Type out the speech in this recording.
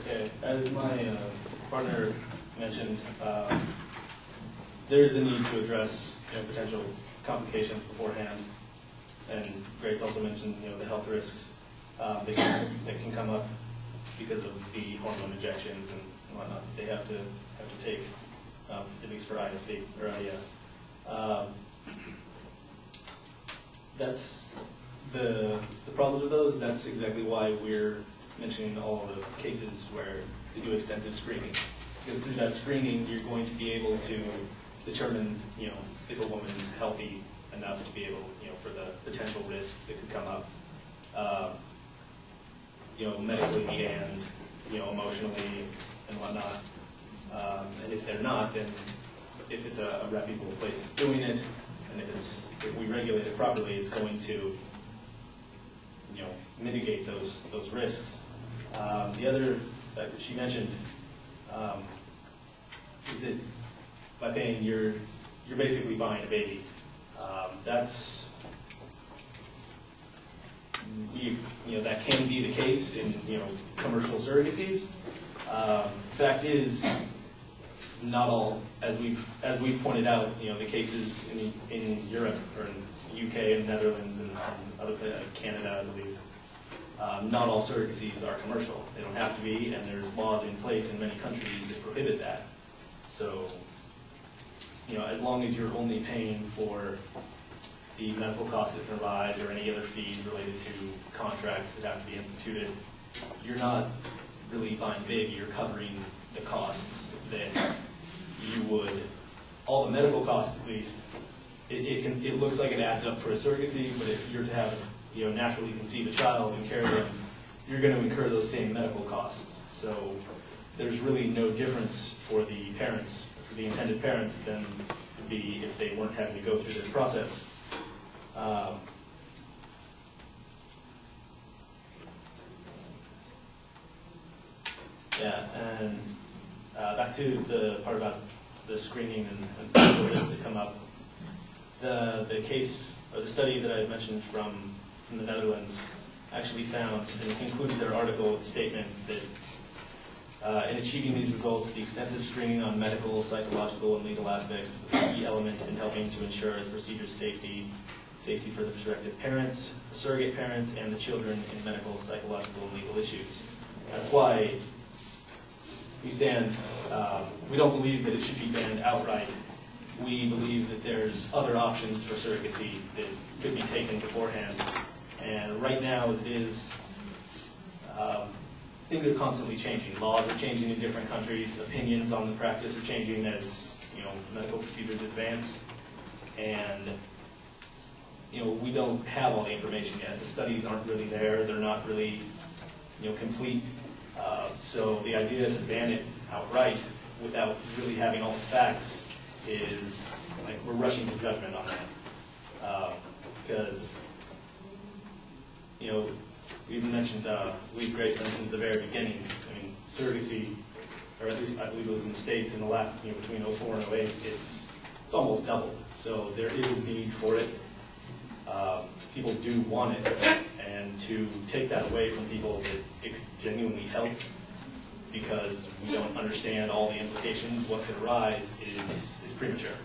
Okay, as my partner mentioned, there's the need to address potential complications beforehand, and Grace also mentioned the health risks that can come up because of the hormone injections and whatnot. They have to take, at least for IFB or IVF. That's the problems with those. That's exactly why we're mentioning all the cases where they do extensive screening, because through that screening you're going to be able to determine if a woman is healthy enough to be able for the potential risks that could come up medically and emotionally and whatnot, and if they're not, then if it's a reputable place that's doing it, and if we regulate it properly, it's going to mitigate those risks. The other that she mentioned is that by paying, you're basically buying a baby. That's that can be the case in commercial surrogacies. Fact is, not all, as we've pointed out, the cases in Europe or in the UK and Netherlands and other places, Canada, I believe. Not all surrogacies are commercial. They don't have to be, and there's laws in place in many countries that prohibit that. So, as long as you're only paying for the medical costs that can arise or any other fees related to contracts that have to be instituted, you're not really buying big. You're covering the costs that you would, all the medical costs at least. It looks like it adds up for a surrogacy, but if you're to have naturally conceive a child and carry them, you're going to incur those same medical costs. So there's really no difference for the parents, for the intended parents, than would be if they weren't having to go through this process. And back to the part about the screening and the risks that come up. The case, or the study that I mentioned from the Netherlands actually found and concluded their article with a statement that in achieving these results, the extensive screening on medical, psychological, and legal aspects was a key element in helping to ensure the procedure's safety for the prospective parents, the surrogate parents, and the children in medical, psychological, and legal issues. That's why we stand, we don't believe that it should be banned outright. We believe that there's other options for surrogacy that could be taken beforehand. And right now, as it is, things are constantly changing. Laws are changing in different countries. Opinions on the practice are changing as medical procedures advance. And we don't have all the information yet. The studies aren't really there. They're not really complete. So the idea to ban it outright without really having all the facts is like we're rushing to judgment on that. Because we've mentioned, Grace mentioned at the very beginning. I mean, surrogacy, or at least I believe it was in the States in the last between 2004 and 2008, it's almost doubled. So there is a need for it. People do want it, and to take that away from people that it could genuinely help, because we don't understand all the implications, what could arise, is premature.